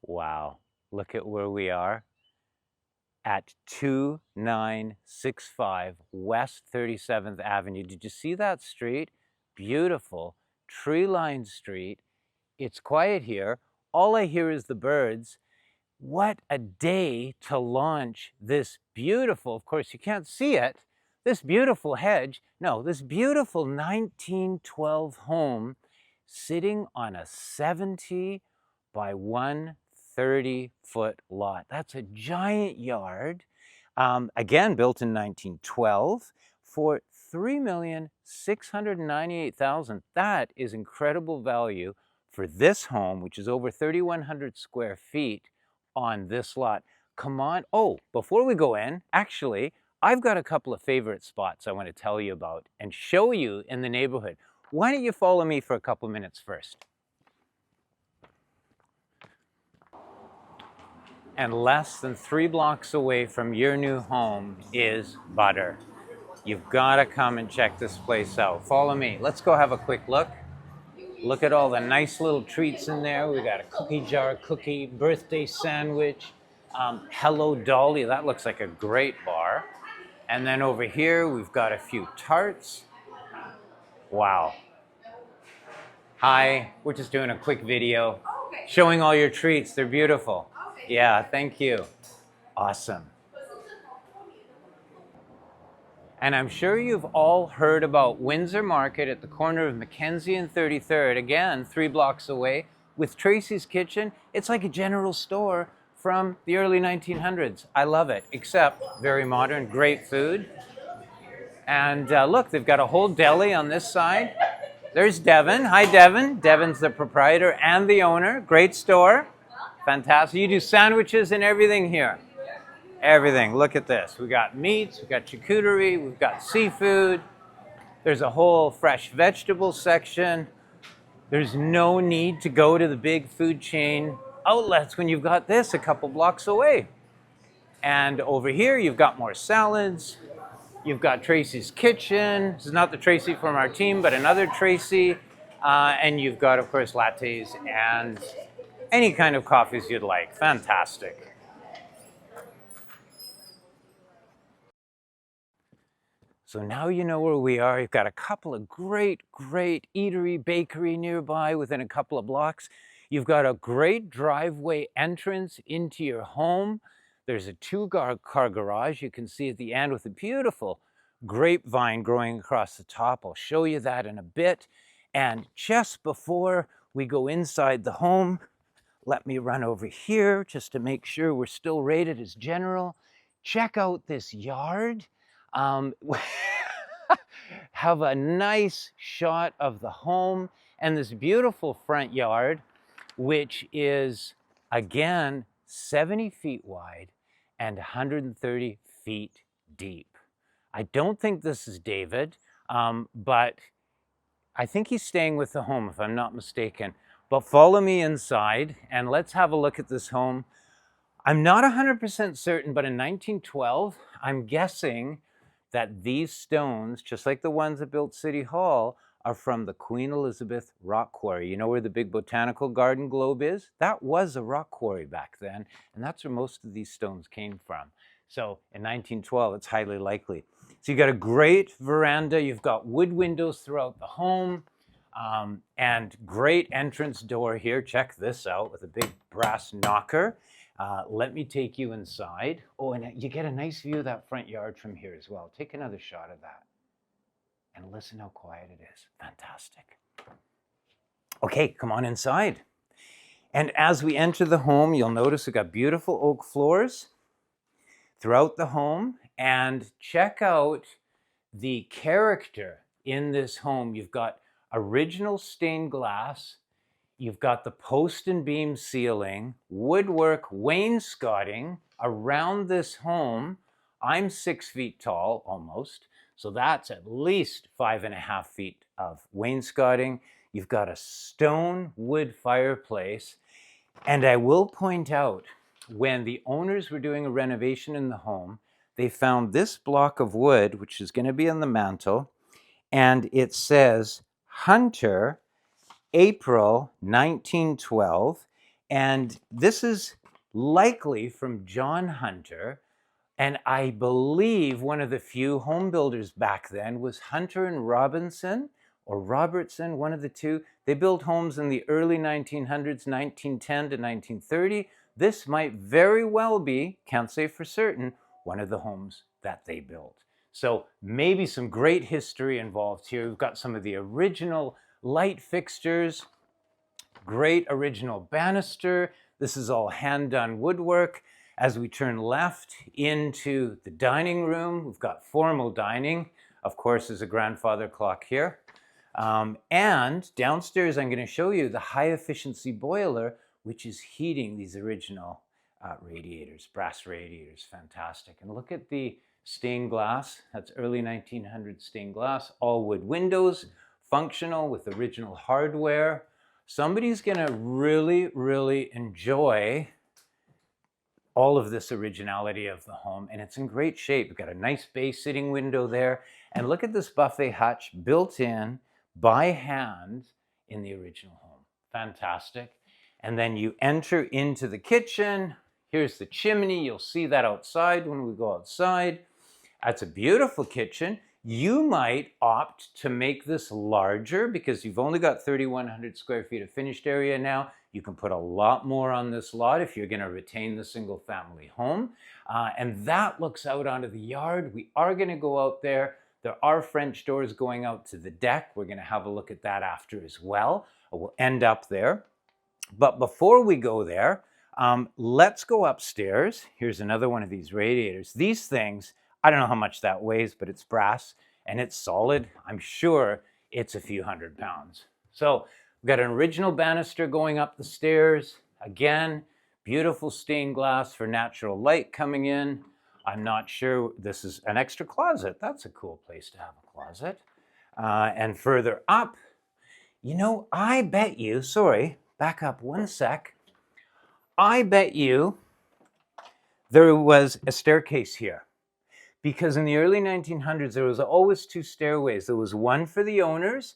Wow, look at where we are at 2965 West 37th Avenue. Did you see that street? Beautiful, tree-lined street. It's quiet here. All I hear is the birds. What a day to launch this beautiful, of course you can't see it, this beautiful hedge. No, this beautiful 1912 home sitting on a 70 by 130-foot lot. That's a giant yard. Again, built in 1912 for $3,698,000. That is incredible value for this home, which is over 3,100 square feet on this lot. Come on. Oh, before we go in, actually, I've got a couple of favorite spots I want to tell you about and show you in the neighborhood. Why don't you follow me for a couple minutes first? And less than 3 blocks away from your new home is Butter. You've got to come and check this place out. Follow me. Let's go have a quick look. Look at all the nice little treats in there. We got a cookie jar cookie, birthday sandwich, Hello Dolly. That looks like a great bar. And then over here, we've got a few tarts. Wow. Hi, we're just doing a quick video showing all your treats. They're beautiful. Yeah, thank you. Awesome. And I'm sure you've all heard about Windsor Market at the corner of Mackenzie and 33rd, again, 3 blocks away, with Tracy's Kitchen. It's like a general store from the early 1900s. I love it, except very modern, great food. And look, they've got a whole deli on this side. There's Devin. Hi, Devin. Devin's the proprietor and the owner. Great store. Fantastic. You do sandwiches and everything here. Everything. Look at this. We got meats, we got charcuterie, we've got seafood. There's a whole fresh vegetable section. There's no need to go to the big food chain outlets when you've got this a couple blocks away. And over here, you've got more salads. You've got Tracy's Kitchen. This is not the Tracy from our team, but another Tracy. And you've got, of course, lattes and any kind of coffees you'd like. Fantastic. So now you know where we are. You've got a couple of great eatery, bakery nearby within a couple of blocks. You've got a great driveway entrance into your home. There's a 2-car garage you can see at the end with a beautiful grapevine growing across the top. I'll show you that in a bit. And just before we go inside the home, let me run over here just to make sure we're still rated as general. Check out this yard. Have a nice shot of the home and this beautiful front yard, which is, again, 70 feet wide and 130 feet deep. I don't think this is David, but I think he's staying with the home, if I'm not mistaken. But follow me inside and let's have a look at this home. I'm not 100% certain, but in 1912, I'm guessing that these stones, just like the ones that built City Hall, are from the Queen Elizabeth rock quarry. You know where the big botanical garden globe is? That was a rock quarry back then, and that's where most of these stones came from. So in 1912, it's highly likely. So you got a great veranda. You've got wood windows throughout the home, and great entrance door here. Check this out with a big brass knocker. Let me take you inside. Oh, and you get a nice view of that front yard from here as well. Take another shot of that. And listen how quiet it is. Fantastic. Okay, come on inside. And as we enter the home, you'll notice we've got beautiful oak floors throughout the home. And check out the character in this home. You've got original stained glass. You've got the post and beam ceiling, woodwork wainscoting around this home. I'm 6 feet tall, almost. So that's at least 5.5 feet of wainscoting. You've got a stone wood fireplace. And I will point out, when the owners were doing a renovation in the home, they found this block of wood, which is going to be on the mantle, and it says Hunter, April 1912, And this is likely from John Hunter. And I believe one of the few home builders back then was Hunter and Robinson, or Robertson, one of the two. They built homes in the early 1900s, 1910 to 1930. This might very well be, can't say for certain, one of the homes that they built. So maybe some great history involved here. We've got some of the original light fixtures, great original banister. This is all hand-done woodwork. As we turn left into the dining room, we've got formal dining. Of course, there's a grandfather clock here. And downstairs, I'm going to show you the high-efficiency boiler, which is heating these original radiators, brass radiators. Fantastic. And look at the stained glass. That's early 1900s stained glass. All wood windows, functional with original hardware. Somebody's going to really, really enjoy all of this originality of the home, and it's in great shape. We've got a nice bay sitting window there, and look at this buffet hutch built in by hand in the original home. Fantastic. And then you enter into the kitchen. Here's the chimney. You'll see that outside when we go outside. That's a beautiful kitchen. You might opt to make this larger because you've only got 3,100 square feet of finished area now. You can put a lot more on this lot if you're going to retain the single family home. And that looks out onto the yard. We are going to go out there. There are French doors going out to the deck. We're going to have a look at that after as well. We'll end up there. But before we go there, let's go upstairs. Here's another one of these radiators. These things, I don't know how much that weighs, but it's brass and it's solid. I'm sure it's a few hundred pounds. So we've got an original banister going up the stairs. Again, beautiful stained glass for natural light coming in. I'm not sure, this is an extra closet. That's a cool place to have a closet. And further up, you know, I bet you, sorry, back up one sec. I bet you there was a staircase here. Because in the early 1900s, there was always two stairways. There was one for the owners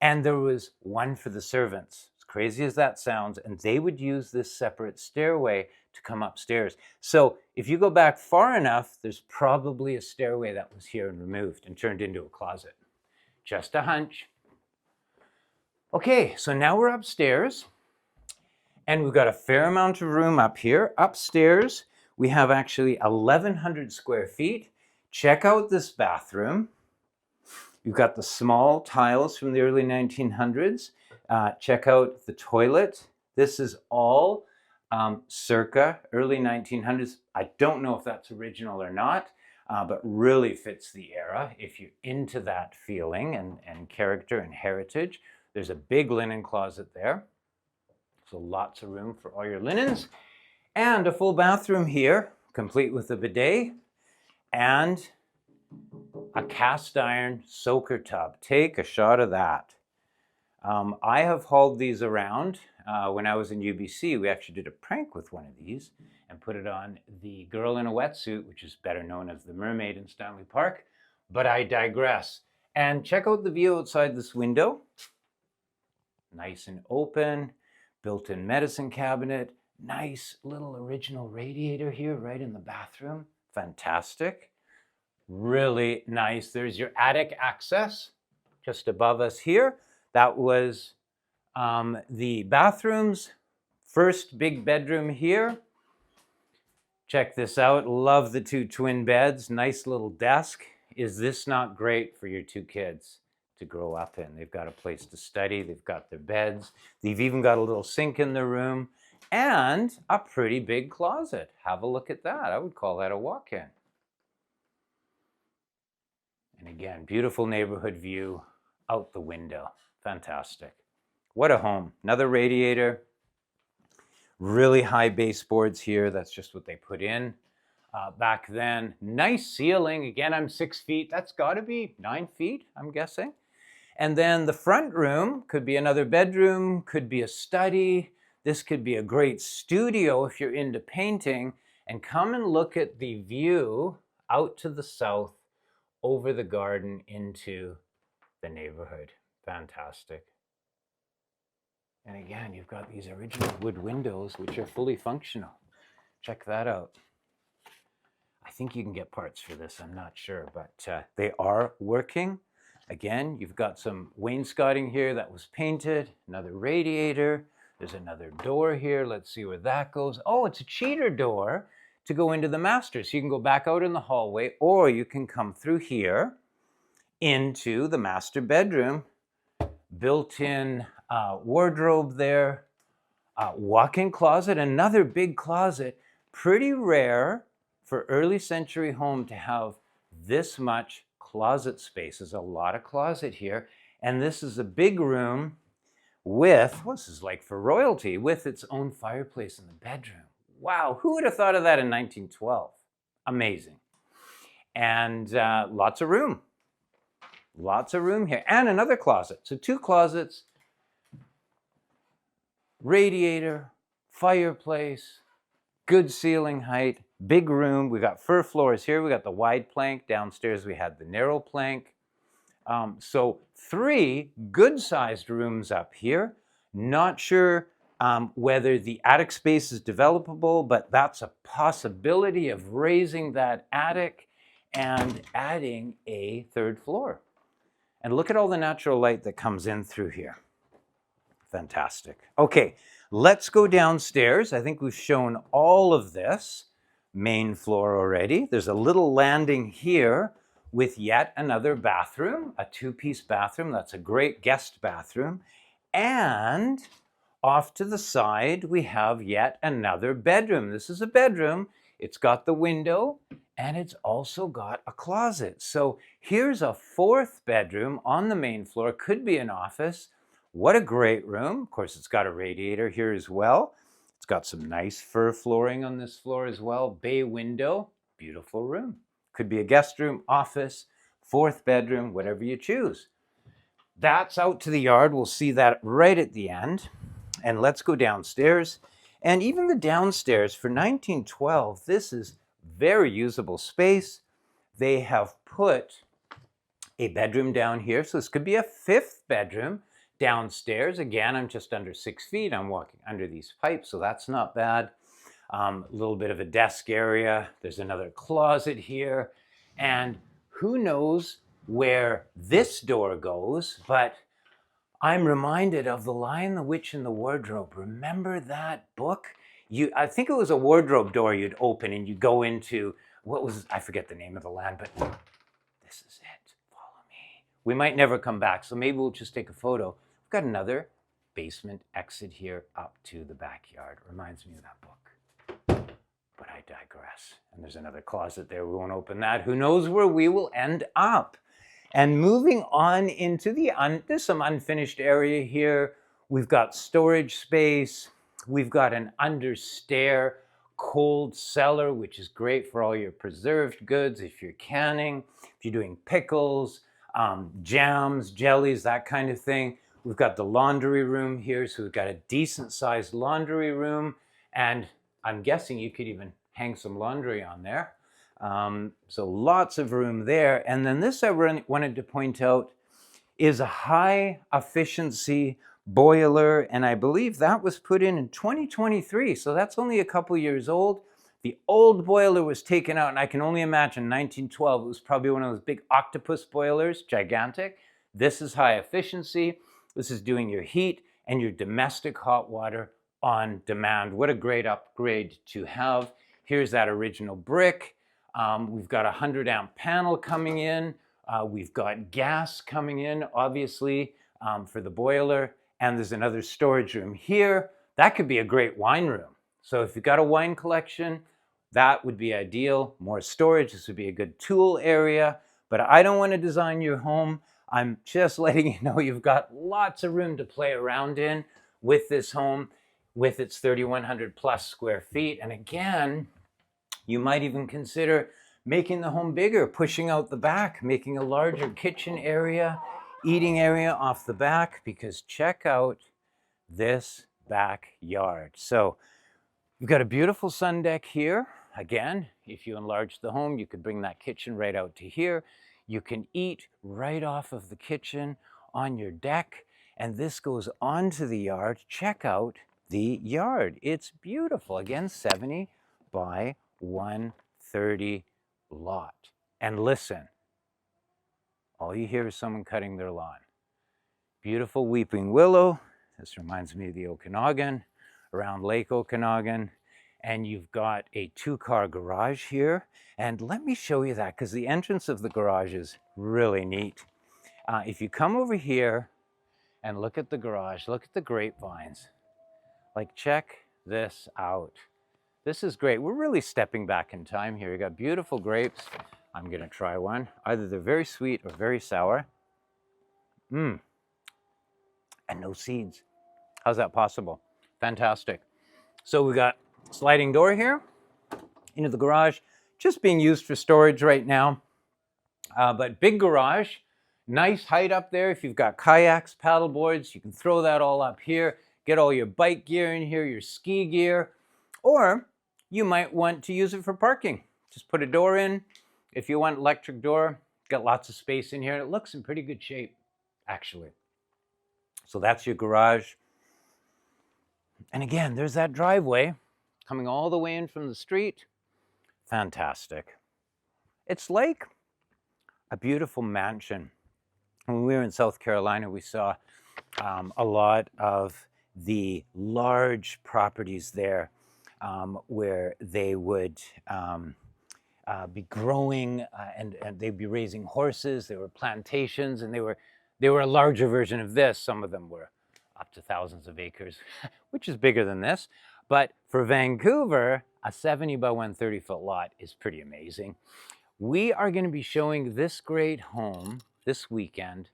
and there was one for the servants. As crazy as that sounds, and they would use this separate stairway to come upstairs. So if you go back far enough, there's probably a stairway that was here and removed and turned into a closet. Just a hunch. Okay, so now we're upstairs and we've got a fair amount of room up here. Upstairs, we have actually 1,100 square feet. Check out this bathroom. You've got the small tiles from the early 1900s. Check out the toilet. This is all circa early 1900s. I don't know if that's original or not, but really fits the era if you're into that feeling and character and heritage. There's a big linen closet there. So lots of room for all your linens. And a full bathroom here, complete with a bidet and a cast iron soaker tub. Take a shot of that. I have hauled these around. When I was in UBC, we actually did a prank with one of these and put it on the girl in a wetsuit, which is better known as the mermaid in Stanley Park. But I digress. And check out the view outside this window. Nice and open, built-in medicine cabinet. Nice little original radiator here right in the bathroom. Fantastic. Really nice. There's your attic access just above us here. That was the bathrooms. First big bedroom here. Check this out. Love the two twin beds. Nice little desk. Is this not great for your two kids to grow up in? They've got a place to study. They've got their beds. They've even got a little sink in their room and a pretty big closet. Have a look at that. I would call that a walk-in. And again, beautiful neighborhood view out the window. Fantastic. What a home. Another radiator. Really high baseboards here. That's just what they put in back then. Nice ceiling. Again, I'm 6 feet. That's got to be 9 feet, I'm guessing. And then the front room could be another bedroom, could be a study. This could be a great studio if you're into painting. And come and look at the view out to the south over the garden into the neighborhood. Fantastic. And again, you've got these original wood windows, which are fully functional. Check that out. I think you can get parts for this, I'm not sure, but they are working. Again, you've got some wainscoting here that was painted, another radiator. There's another door here. Let's see where that goes. Oh, it's a cheater door to go into the master. So you can go back out in the hallway, or you can come through here into the master bedroom. Built-in wardrobe there, walk-in closet, another big closet. Pretty rare for early century home to have this much closet space. There's a lot of closet here. And this is a big room with, well, this is like for royalty, with its own fireplace in the bedroom. Wow, who would have thought of that in 1912? Amazing. And lots of room. Lots of room here. And another closet. So 2 closets, radiator, fireplace, good ceiling height, big room. We got fir floors here. We got the wide plank. Downstairs we had the narrow plank. So 3 good-sized rooms up here. Not sure whether the attic space is developable, but that's a possibility of raising that attic and adding a 3rd floor. And look at all the natural light that comes in through here. Fantastic. Okay, let's go downstairs. I think we've shown all of this main floor already. There's a little landing here with yet another bathroom, a 2-piece bathroom. That's a great guest bathroom. And off to the side, we have yet another bedroom. This is a bedroom. It's got the window, and it's also got a closet. So here's a 4th bedroom on the main floor. Could be an office. What a great room. Of course, it's got a radiator here as well. It's got some nice fir flooring on this floor as well. Bay window. Beautiful room. Could be a guest room, office, 4th bedroom, whatever you choose. That's out to the yard. We'll see that right at the end. And let's go downstairs. And even the downstairs for 1912, this is very usable space. They have put a bedroom down here. So this could be a 5th bedroom downstairs. Again, I'm just under 6 feet. I'm walking under these pipes, so that's not bad. A little bit of a desk area. There's another closet here. And who knows where this door goes, but I'm reminded of The Lion, the Witch, and the Wardrobe. Remember that book? I think it was a wardrobe door you'd open and you go into, I forget the name of the land, but this is it. Follow me. We might never come back, so maybe we'll just take a photo. We've got another basement exit here up to the backyard. Reminds me of that book. But I digress. And there's another closet there. We won't open that. Who knows where we will end up? And moving on into there's some unfinished area here. We've got storage space. We've got an understair cold cellar, which is great for all your preserved goods. If you're canning, if you're doing pickles, jams, jellies, that kind of thing. We've got the laundry room here. So we've got a decent sized laundry room. And I'm guessing you could even hang some laundry on there. So lots of room there. And then this I wanted to point out is a high efficiency boiler. And I believe that was put in 2023. So that's only a couple years old. The old boiler was taken out, and I can only imagine 1912, it was probably one of those big octopus boilers, gigantic. This is high efficiency. This is doing your heat and your domestic hot water on demand. What a great upgrade to have. Here's that original brick. We've got a 100 amp panel coming in. We've got gas coming in, obviously, for the boiler. And there's another storage room here. That could be a great wine room. So if you've got a wine collection, that would be ideal. More storage, this would be a good tool area. But I don't want to design your home. I'm just letting you know you've got lots of room to play around in with this home, with its 3,100 plus square feet. And again, you might even consider making the home bigger, pushing out the back, making a larger kitchen area, eating area off the back, because check out this backyard. So you've got a beautiful sun deck here. Again, if you enlarge the home, you could bring that kitchen right out to here. You can eat right off of the kitchen on your deck. and this goes onto the yard. Check out the yard. It's beautiful. Again, 70 by 130 lot. And listen, all you hear is someone cutting their lawn. Beautiful weeping willow. This reminds me of the Okanagan, around Lake Okanagan. And you've got a 2-car garage here. And let me show you that, because the entrance of the garage is really neat. If you come over here and look at the garage, look at the grapevines. Like, check this out. This is great. We're really stepping back in time here. You got beautiful grapes. I'm gonna try one. Either they're very sweet or very sour. And no seeds. How's that possible? Fantastic. So we got sliding door here into the garage, just being used for storage right now. But big garage, nice height up there. If you've got kayaks, paddle boards, you can throw that all up here. Get all your bike gear in here, your ski gear, or you might want to use it for parking. Just put a door in. If you want electric door, got lots of space in here. It looks in pretty good shape, actually. So that's your garage. And again, there's that driveway coming all the way in from the street. Fantastic. It's like a beautiful mansion. When we were in South Carolina, we saw a lot of the large properties there where they would be growing and they'd be raising horses. There were plantations, and they were a larger version of this. Some of them were up to thousands of acres, which is bigger than this. But for Vancouver, a 70 by 130 foot lot is pretty amazing. We are going to be showing this great home this weekend,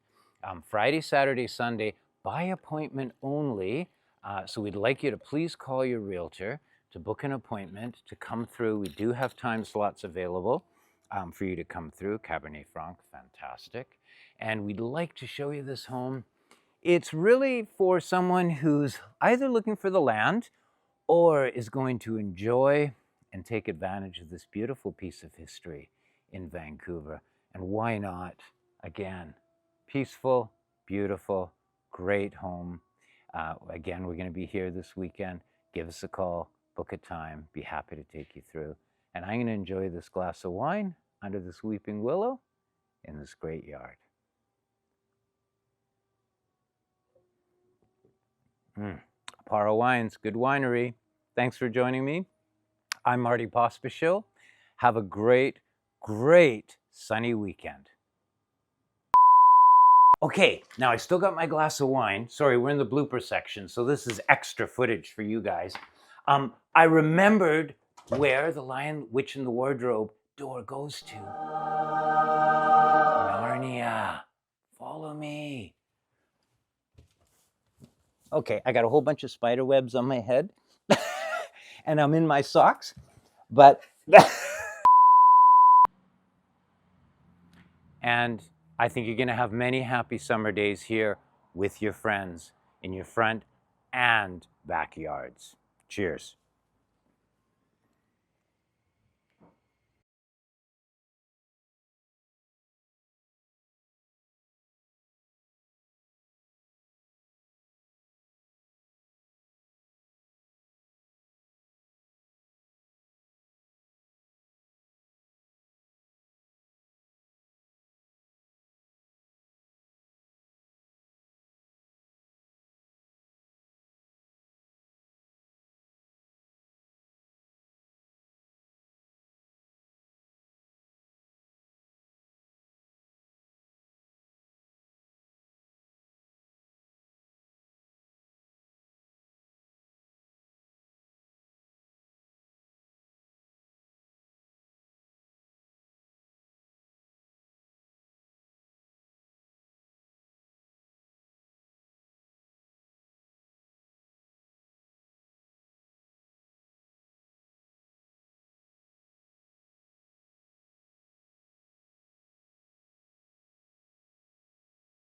Friday, Saturday, Sunday, by appointment only. So we'd like you to please call your realtor to book an appointment to come through. We do have time slots available for you to come through. Cabernet Franc, fantastic. And we'd like to show you this home. It's really for someone who's either looking for the land or is going to enjoy and take advantage of this beautiful piece of history in Vancouver. And why not? Again, peaceful, beautiful, great home. Again, we're going to be here this weekend. Give us a call, book a time, be happy to take you through. And I'm going to enjoy this glass of wine under this weeping willow in this great yard. Aparo Wines, good winery. Thanks for joining me. I'm Marty Pospisil. Have a great, great sunny weekend. Okay, now I still got my glass of wine. Sorry, we're in the blooper section, so this is extra footage for you guys. I remembered where the Lion, Witch, and the Wardrobe door goes to. Narnia. Follow me. Okay, I got a whole bunch of spider webs on my head, and I'm in my socks, but... And I think you're going to have many happy summer days here with your friends in your front and backyards. Cheers.